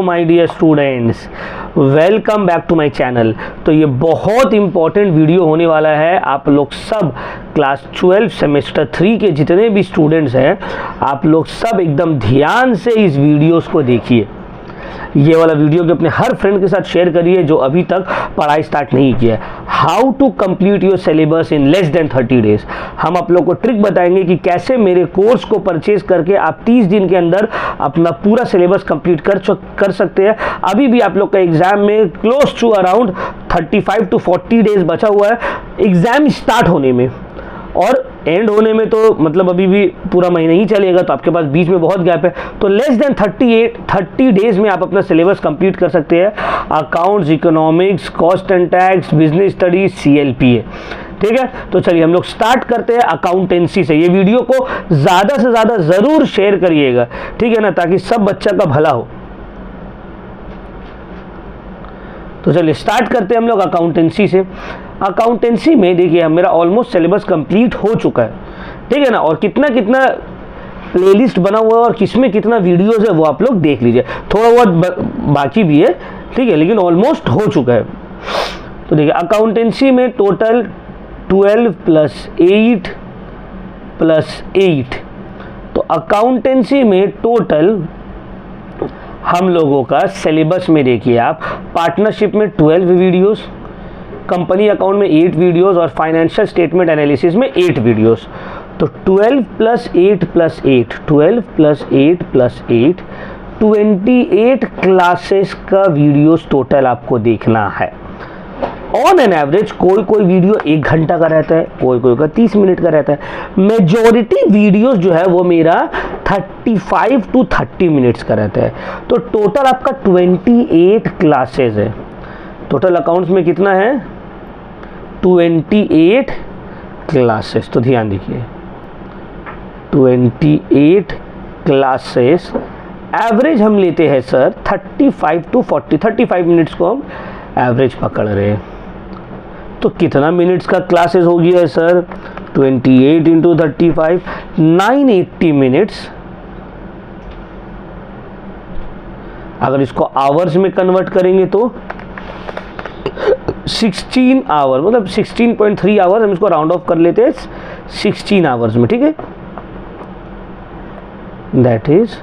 My dear students, welcome back to my channel. तो ये बहुत इंपॉर्टेंट वीडियो होने वाला है। आप लोग सब क्लास 12 सेमेस्टर 3 के जितने भी स्टूडेंट्स हैं, आप लोग सब एकदम ध्यान से इस वीडियोस को देखिए। ये वाला वीडियो के अपने हर फ्रेंड के साथ शेयर करिए जो अभी तक पढ़ाई स्टार्ट नहीं किया है। How to complete your syllabus in less than 30 days. हम आप लोग को ट्रिक बताएंगे कि कैसे मेरे कोर्स को परचेज करके आप 30 दिन के अंदर अपना पूरा सिलेबस कंप्लीट कर सकते हैं। अभी भी आप लोग का एग्जाम में close to around 35 to 40 days बचा हुआ है एग्जाम स्टार्ट होने में, और एंड होने में तो मतलब अभी भी पूरा महीना ही चलेगा, तो आपके पास बीच में बहुत गैप है। तो लेस देन 30 डेज में आप अपना सिलेबस कंप्लीट कर सकते हैं। Accounts, economics, cost and tax, business studies, CLPA। ठीक है, तो चलिए हम लोग स्टार्ट करते हैं अकाउंटेंसी से। ये वीडियो को ज़्यादा से ज़्यादा ज़रूर शेयर करिएगा, ठीक है ना, ताकि सब बच्चा का भला हो। तो चलिए स्टार्ट करते हैं हम लोग अकाउंटेंसी से। अकाउंटेंसी में देखिए मेरा ऑलमोस्ट सिलेबस कंप्लीट हो चुका है, ठीक है ना, और कितना कितना प्लेलिस्ट बना हुआ है और किसमें कितना वीडियोस है वो आप लोग देख लीजिए। थोड़ा बहुत बाकी भी है, ठीक है, लेकिन ऑलमोस्ट हो चुका है। तो देखिए अकाउंटेंसी में टोटल 12 + 8 + 8, तो अकाउंटेंसी में टोटल हम लोगों का सिलेबस में देखिए आप, पार्टनरशिप में 12 वीडियोस, कंपनी अकाउंट में 8 वीडियोस और फाइनेंशियल स्टेटमेंट एनालिसिस में 8 वीडियोस। तो 12 + 8 + 8, 12 + 8 + 8, 28 क्लासेस का वीडियोस टोटल आपको देखना है। ऑन एन एवरेज कोई वीडियो 1 घंटा का रहता है, कोई का 30 मिनट का रहता है। मेजॉरिटी वीडियोस जो है वो मेरा 35 to 30 मिनट्स का रहता है। तो टोटल आपका 28 क्लासेस है। टोटल अकाउंट्स में कितना है? 28 क्लासेस। तो ध्यान दीजिए 28 क्लासेस, एवरेज हम लेते हैं सर 35 to 40, 35 मिनट्स को हम एवरेज पकड़ रहे हैं। तो कितना मिनट्स का क्लासेस हो गया है सर? 28 × 35, 980 मिनट्स। अगर इसको आवर्स में कन्वर्ट करेंगे तो 16 आवर, मतलब 16.3 आवर्स, हम इसको राउंड ऑफ कर लेते हैं 16 आवर्स में, ठीक है। दैट इज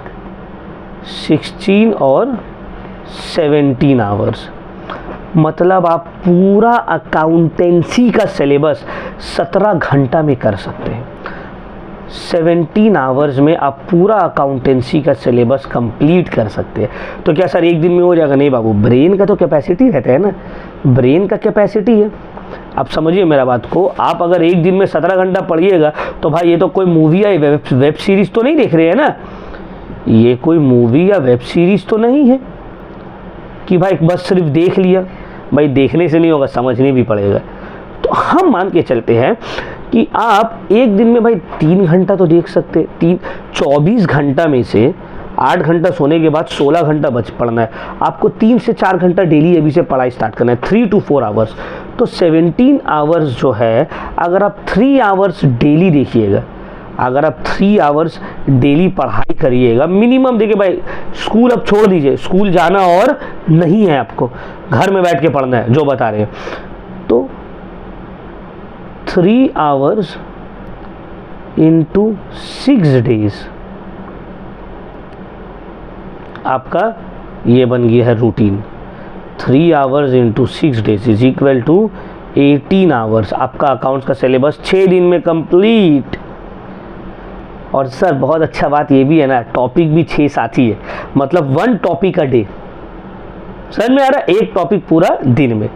16 और 17 आवर्स। मतलब आप पूरा अकाउंटेंसी का सिलेबस 17 घंटा में कर सकते हैं। 17 आवर्स में आप पूरा अकाउंटेंसी का सिलेबस कंप्लीट कर सकते हैं। तो क्या सर एक दिन में हो जाएगा? नहीं बाबू, ब्रेन का तो कैपेसिटी रहता है ना, ब्रेन का कैपेसिटी है। आप समझिए मेरा बात को, आप अगर एक दिन में 17 घंटा पढ़िएगा तो भाई ये तो कोई मूवी या वेब सीरीज़ तो नहीं देख रहे हैं ना, ये कोई मूवी या वेब सीरीज़ तो नहीं है कि भाई बस सिर्फ देख लिया। भाई देखने से नहीं होगा, समझने भी पड़ेगा। तो हम मान के चलते हैं कि आप एक दिन में भाई 3 घंटा तो देख सकते। 24 घंटा में से 8 घंटा सोने के बाद 16 घंटा पढ़ना है आपको। 3 से 4 घंटा डेली अभी से पढ़ाई स्टार्ट करना है, 3 to 4 आवर्स। तो 17 आवर्स जो है, अगर आप 3 आवर्स डेली देखिएगा, अगर आप 3 आवर्स डेली पढ़ाई करिएगा मिनिमम, देखिए भाई स्कूल अब छोड़ दीजिए, स्कूल जाना और नहीं है, आपको घर में बैठ के पढ़ना है जो बता रहे हैं। तो 3 आवर्स into 6 डेज आपका ये बन गया है routine. 3 hours into 6 days is equal to 18 hours. आपका अकाउंट्स का सिलेबस 6 दिन में कंप्लीट। और सर बहुत अच्छा बात ये भी है ना, टॉपिक भी 6 साथी है, मतलब 1 टॉपिक अ डे। समझ में आ रहा है? एक टॉपिक पूरा दिन में।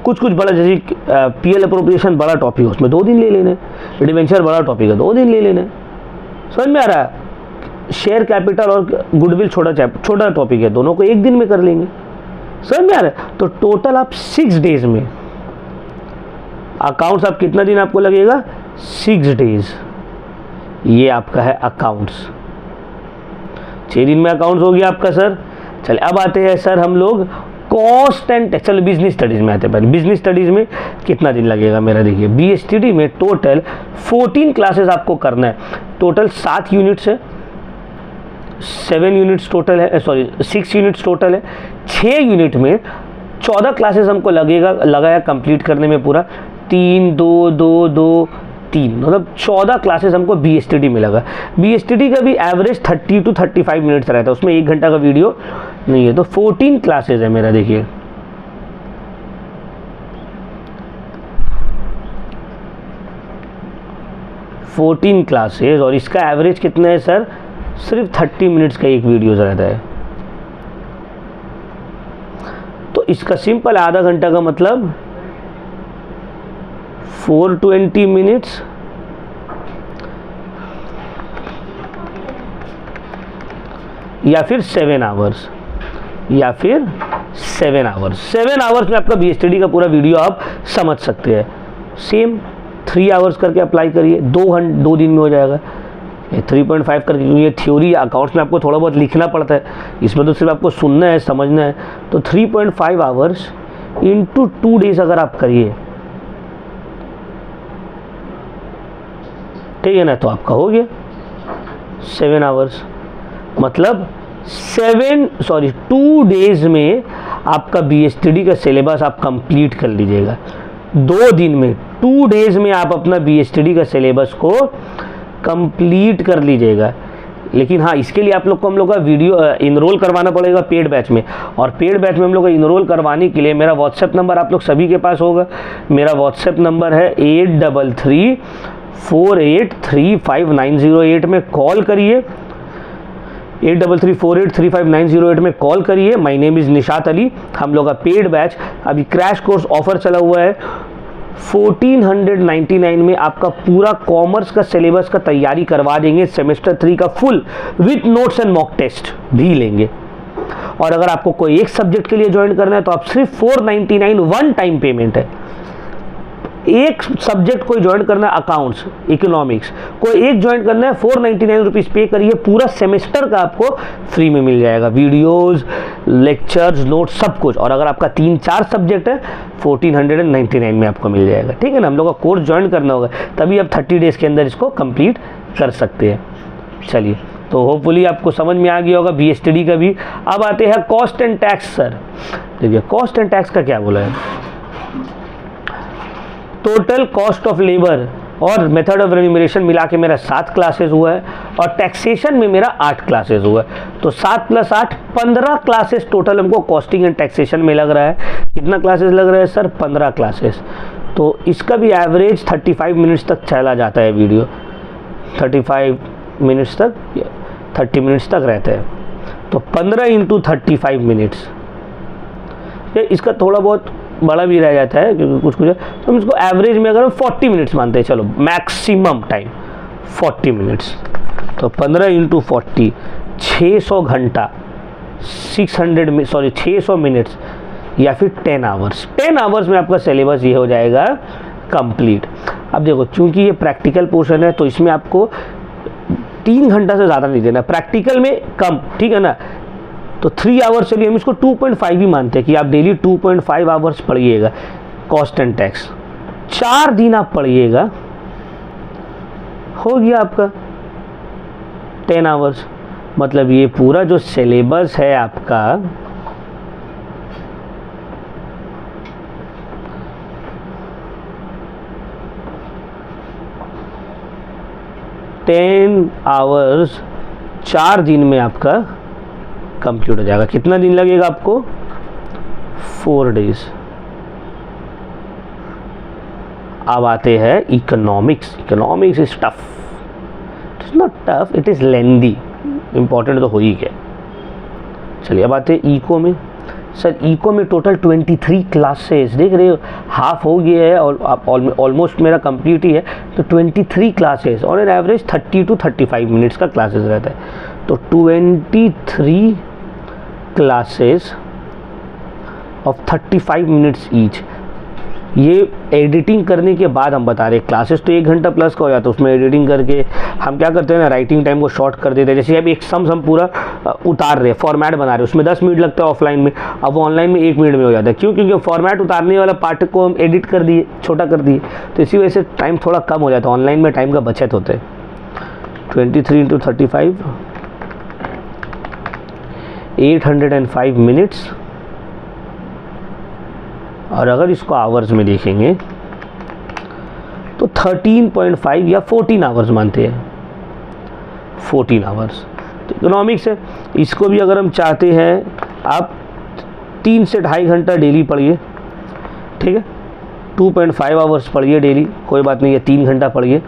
कुछ बड़ा, जैसे PL अप्रोप्रिएशन बड़ा टॉपिक है, उसमें 2 दिन ले लेने। डिवेंचर बड़ा टॉपिक है, 2 दिन ले लेने। समझ में आ रहा है? शेयर कैपिटल और गुडविल छोटा टॉपिक है, दोनों को 1 दिन में कर लेंगे। समझ में आ रहा है? तो टोटल आप 6 डेज में अकाउंट्स, आप कितना दिन आपको लगेगा? 6 डेज। ये आपका है अकाउंट्स। 6 दिन में अकाउंट्स हो गया आपका सर। चलिए अब आते हैं सर हम लोग कॉस्ट एंड टैक्स। चलो बिजनेस स्टडीज़ में आते हैं। पहले बिजनेस स्टडीज़ में कितना दिन लगेगा मेरा? देखिए BSTD में टोटल 14 क्लासेस आपको करना है। टोटल 7 यूनिट्स है, 7 यूनिट्स टोटल है, सॉरी 6 यूनिट्स टोटल है। 6 यूनिट में 14 क्लासेस हमको लगाया कंप्लीट करने में पूरा। 3 2 2 2 3 मतलब 14 क्लासेस हमको BSTD में लगा। BSTD का भी एवरेज 30 to 35 मिनट्स रहता है, उसमें 1 घंटा का वीडियो नहीं है। तो 14 क्लासेस है मेरा, देखिए 14 क्लासेस, और इसका एवरेज कितना है सर? सिर्फ 30 मिनट्स का एक वीडियो रहता है। तो इसका सिंपल आधा घंटा का मतलब 420 मिनट्स या फिर 7 आवर्स, या फिर 7 आवर्स। 7 आवर्स में आपका BSTD का पूरा वीडियो आप समझ सकते हैं। सेम 3 आवर्स करके अप्लाई करिए, 2 दिन में हो जाएगा। 3.5 करके, क्योंकि ये थ्योरी अकाउंट्स में आपको थोड़ा बहुत लिखना पड़ता है, इसमें तो सिर्फ आपको सुनना है, समझना है। तो 3.5 आवर्स इंटू 2 डेज अगर आप करिए, ठीक है ना, तो आपका हो गया 7 आवर्स। मतलब 2 डेज में आपका BSTD का सिलेबस आप कंप्लीट कर लीजिएगा। 2 दिन में, 2 डेज में आप अपना BSTD का सिलेबस को कंप्लीट कर लीजिएगा। लेकिन हाँ, इसके लिए आप लोग को हम लोग का वीडियो इनरोल करवाना पड़ेगा पेड बैच में। और पेड बैच में हम लोग को इनरोल करवाने के लिए मेरा व्हाट्सएप नंबर आप लोग सभी के पास होगा। मेरा व्हाट्सएप नंबर है 8334835908 में कॉल करिए। 8334835908 में कॉल करिए। My name is Nishat Ali. हम लोग का पेड बैच अभी क्रैश कोर्स ऑफर चला हुआ है। 1499 में आपका पूरा कॉमर्स का सिलेबस का तैयारी करवा देंगे। सेमेस्टर 3 का full with notes and mock test भी लेंगे। और अगर आपको कोई एक सब्जेक्ट के लिए ज्वाइन करना है तो आप सिर्फ 499 वन टाइम पेमेंट है। एक सब्जेक्ट कोई ज्वाइन करना है, अकाउंट्स, इकोनॉमिक्स, कोई एक ज्वाइन करना है, 499 रुपीज़ पे करिए, पूरा सेमेस्टर का आपको फ्री में मिल जाएगा। वीडियोस, लेक्चर्स, नोट्स, सब कुछ। और अगर आपका 3-4 सब्जेक्ट है, 1499 में आपको मिल जाएगा। ठीक है ना, हम लोग का कोर्स ज्वाइन करना होगा, तभी आप 30 डेज़ के अंदर इसको कंप्लीट कर सकते हैं। चलिए, तो होपफुली आपको समझ में आ गया होगा BSTD का भी। अब आते हैं कॉस्ट एंड टैक्स। सर देखिए, कॉस्ट एंड टैक्स का क्या बोला है? टोटल कॉस्ट ऑफ लेबर और मेथड ऑफ रेन्यूमरेशन मिला के मेरा 7 क्लासेस हुआ है, और टैक्सेशन में मेरा 8 क्लासेस हुआ है। तो 7 + 8 15 क्लासेस टोटल हमको कॉस्टिंग एंड टैक्सेशन में लग रहा है। कितना क्लासेस लग रहा है सर? 15 क्लासेस। तो इसका भी एवरेज 35 मिनट्स तक चला जाता है वीडियो, 35 मिनट्स तक, 30 मिनट्स तक रहता है। तो 15 × 35 मिनट्स, इसका थोड़ा बहुत बड़ा भी रह जाता है क्योंकि कुछ तो हम इसको एवरेज में अगर हम 40 मिनट्स मानते हैं, चलो मैक्सिमम टाइम 40 मिनट्स। तो 15 × 40 600 घंटा, 600 मिनट्स, या फिर 10 आवर्स। 10 आवर्स में आपका सिलेबस ये हो जाएगा कंप्लीट। अब देखो, क्योंकि ये प्रैक्टिकल पोर्शन है तो इसमें आपको 3 घंटा से ज़्यादा नहीं देना, प्रैक्टिकल में कम, ठीक है ना। तो 3 आवर्स, चलिए हम इसको 2.5 ही मानते हैं कि आप डेली 2.5 आवर्स पढ़िएगा कॉस्ट एंड टैक्स। 4 दिन आप पढ़िएगा, हो गया आपका 10 आवर्स। मतलब ये पूरा जो सिलेबस है आपका, टेन आवर्स 4 दिन में आपका कंप्लीट हो जाएगा। कितना दिन लगेगा आपको? 4 डेज। अब आते हैं economics. Economics is tough, it's not tough, it is lengthy. Important तो हो ही गया। चलिए, अब आते हैं इको में। सर इको में टोटल 23 क्लासेस, देख रहे हो, हाफ हो गया है और ऑलमोस्ट मेरा कंप्लीट ही है। तो 23 क्लासेस और एन एवरेज 30 to 35 मिनट्स का क्लासेस रहता है। तो 23 क्लासेस ऑफ 35 मिनट्स ईच। ये एडिटिंग करने के बाद हम बता रहे हैं, क्लासेस तो 1 घंटा प्लस का हो जाता है, उसमें एडिटिंग करके हम क्या करते हैं ना, राइटिंग टाइम को शॉर्ट कर देते हैं। जैसे अब एक सम हम पूरा उतार रहे हैं, फॉर्मेट बना रहे हैं, उसमें 10 मिनट लगता है ऑफलाइन में, अब वो ऑनलाइन में 1 मिनट में हो जाता है। क्यों? क्योंकि फॉर्मेट उतारने वाला पार्ट को हम एडिट कर दिए, छोटा कर दिए, तो इसी वजह से टाइम थोड़ा कम हो जाता है, ऑनलाइन में टाइम का बचत होता है। 23 × 35 805 मिनट्स, और अगर इसको आवर्स में देखेंगे तो 13.5 या 14 आवर्स मानते हैं, 14 आवर्स। तो इकोनॉमिक्स है, इसको भी अगर हम चाहते हैं आप 3 से 2.5 घंटा डेली पढ़िए, ठीक है, 2.5 आवर्स पढ़िए डेली, कोई बात नहीं है, 3 घंटा पढ़िए,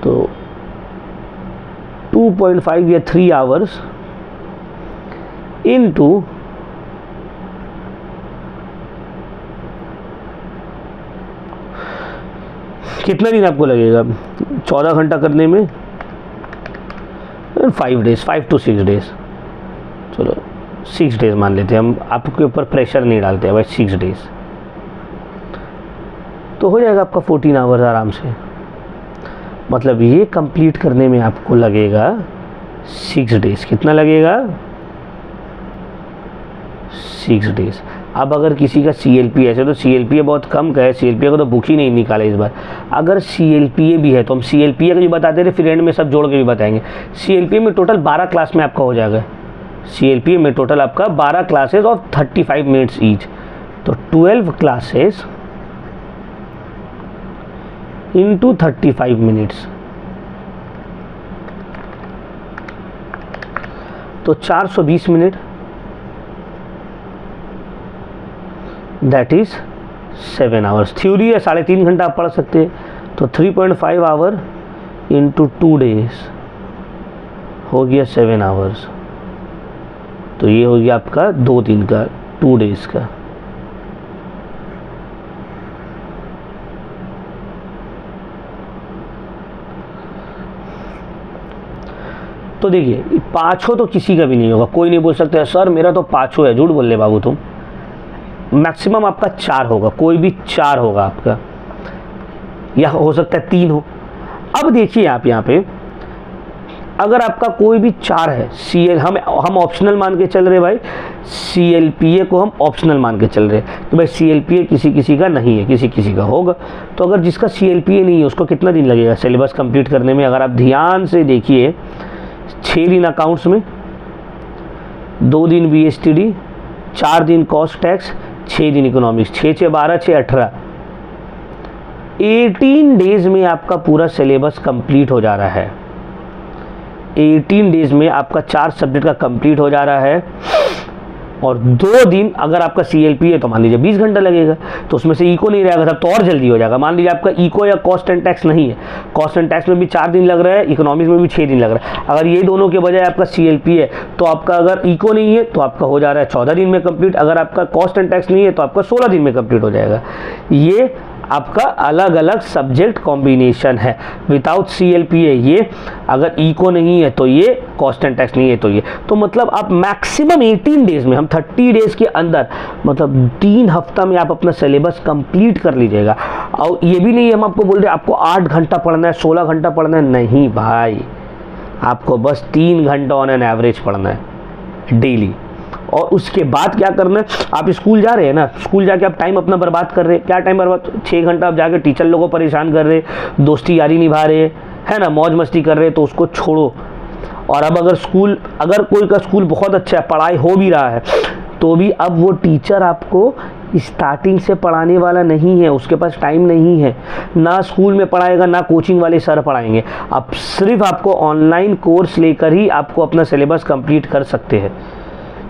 तो 2.5 या 3 आवर्स इनटू कितना दिन आपको लगेगा 14 घंटा करने में? 5 डेज, 5 to 6 डेज, चलो 6 डेज मान लेते हैं हम, आपके ऊपर प्रेशर नहीं डालते हैं भाई, 6 डेज तो हो जाएगा आपका 14 आवर्स आराम से। मतलब ये कंप्लीट करने में आपको लगेगा 6 डेज। कितना लगेगा? 6 डेज। अब अगर किसी का CLPA, ऐसे तो CLPA बहुत कम का है, CLPA को तो बुक ही नहीं निकाले इस बार। अगर CLPA भी है तो हम CLPA का जो बताते थे फिर एंड में सब जोड़ के भी बताएंगे। CLPA में टोटल 12 क्लास में आपका हो जाएगा। CLPA में टोटल आपका 12 क्लासेस और 35 मिनट्स ईच, तो 12 क्लासेस इंटू 35 मिनट्स, तो 420 minute, that is 7 hours. Theory है 3.5 घंटा आप पढ़ सकते हैं, तो 3.5 आवर इंटू 2 डेज हो गया 7 आवर्स। तो ये हो गया आपका 2 दिन का, 2 डेज का। तो देखिए 5 तो किसी का भी नहीं होगा, कोई नहीं बोल सकता है सर मेरा तो 5 है, झूठ बोल ले बाबू तुम। मैक्सिमम आपका 4 होगा, कोई भी 4 होगा आपका, या हो सकता है 3 हो। अब देखिए आप यहाँ पे अगर आपका कोई भी 4 है, हम ऑप्शनल मान के चल रहे भाई, CLPA को हम ऑप्शनल मान के चल रहे तो भाई CLPA किसी किसी का नहीं है, किसी किसी का होगा। तो अगर जिसका CLPA नहीं है उसको कितना दिन लगेगा सिलेबस कंप्लीट करने में? अगर आप ध्यान से देखिए, 6 दिन अकाउंट्स में, 2 दिन BSTD, 4 दिन कॉस्ट टैक्स, 6 दिन इकोनॉमिक्स, 6 6 12 6 18, 18 डेज में आपका पूरा सिलेबस कंप्लीट हो जा रहा है। 18 डेज में आपका 4 सब्जेक्ट का कंप्लीट हो जा रहा है, और 2 दिन अगर आपका CLPA है तो मान लीजिए 20 घंटा लगेगा, तो उसमें से इको नहीं रहेगा तब तो और जल्दी हो जाएगा। मान लीजिए आपका इको या कॉस्ट एंड टैक्स नहीं है, कॉस्ट एंड टैक्स में भी 4 दिन लग रहा है, इकोनॉमिक्स में भी 6 दिन लग रहा है। अगर ये दोनों के बजाय आपका CLPA है तो आपका अगर इको नहीं है तो आपका हो जा रहा है 14 दिन में कंप्लीट, अगर आपका कॉस्ट एंड टैक्स नहीं है तो आपका 16 दिन में कंप्लीट हो जाएगा। ये आपका अलग अलग सब्जेक्ट कॉम्बिनेशन है। विदाउट CLPA ये, अगर इको नहीं है तो ये, कॉस्ट एंड टैक्स नहीं है तो ये। तो मतलब आप मैक्सिमम 18 डेज में, हम 30 डेज के अंदर, मतलब 3 हफ्ता में आप अपना सिलेबस कंप्लीट कर लीजिएगा। और ये भी नहीं हम आपको बोल रहे आपको 8 घंटा पढ़ना है, 16 घंटा पढ़ना है, नहीं भाई, आपको बस 3 घंटा ऑन एन एवरेज पढ़ना है डेली। और उसके बाद क्या करना है, आप स्कूल जा रहे हैं ना, स्कूल जाके आप टाइम अपना बर्बाद कर रहे हैं। क्या टाइम बर्बाद? 6 घंटा आप जाके टीचर लोगों को परेशान कर रहे, दोस्ती यारी निभा रहे है ना, मौज मस्ती कर रहे, तो उसको छोड़ो। और अब अगर कोई का स्कूल बहुत अच्छा है, पढ़ाई हो भी रहा है, तो भी अब वो टीचर आपको स्टार्टिंग से पढ़ाने वाला नहीं है, उसके पास टाइम नहीं है, ना स्कूल में पढ़ाएगा ना कोचिंग वाले सर पढ़ाएंगे। अब सिर्फ आपको ऑनलाइन कोर्स लेकर ही आपको अपना सिलेबस कंप्लीट कर सकते हैं,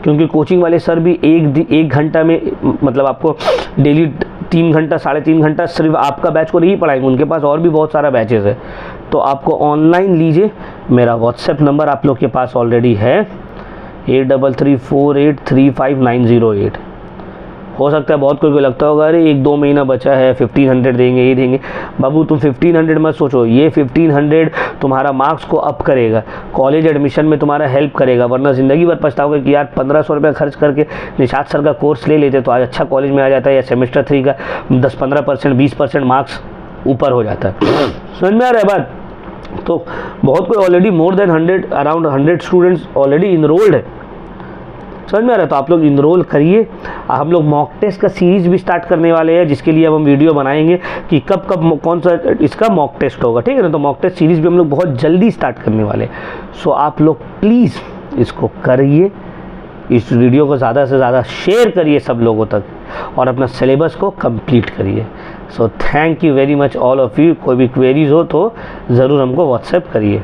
क्योंकि कोचिंग वाले सर भी एक घंटा में, मतलब आपको डेली 3 घंटा 3.5 घंटा सिर्फ आपका बैच को नहीं पढ़ाएंगे, उनके पास और भी बहुत सारा बैचेस है। तो आपको ऑनलाइन लीजिए, मेरा व्हाट्सएप नंबर आप लोग के पास ऑलरेडी है 8334835908। हो सकता है बहुत कोई को लगता होगा अरे 1-2 महीना बचा है, 1500 देंगे, ये देंगे। बाबू तुम 1500 मत सोचो, ये 1500 तुम्हारा मार्क्स को अप करेगा, कॉलेज एडमिशन में तुम्हारा हेल्प करेगा, वरना ज़िंदगी भर पछताओगे कि यार 1500 रुपये खर्च करके निशात सर का कोर्स ले लेते तो आज अच्छा कॉलेज में आ जाता है, या सेमेस्टर 3 का 10-15% 20% मार्क्स ऊपर हो जाता है। समझ में आ रहा है बात? तो बहुत कोई already more than 100, around 100 students already enrolled है। समझ में आ रहा है? तो आप लोग इनरोल करिए। हम लोग मॉक टेस्ट का सीरीज़ भी स्टार्ट करने वाले हैं, जिसके लिए अब हम वीडियो बनाएंगे कि कब कौन सा इसका मॉक टेस्ट होगा, ठीक है ना। तो मॉक टेस्ट सीरीज़ भी हम लोग बहुत जल्दी स्टार्ट करने वाले हैं। सो आप लोग प्लीज़ इसको करिए, इस वीडियो को ज़्यादा से ज़्यादा शेयर करिए सब लोगों तक और अपना सिलेबस को कंप्लीट करिए। So thank you very much all of you. कोई भी क्वेरीज हो तो ज़रूर हमको व्हाट्सएप करिए।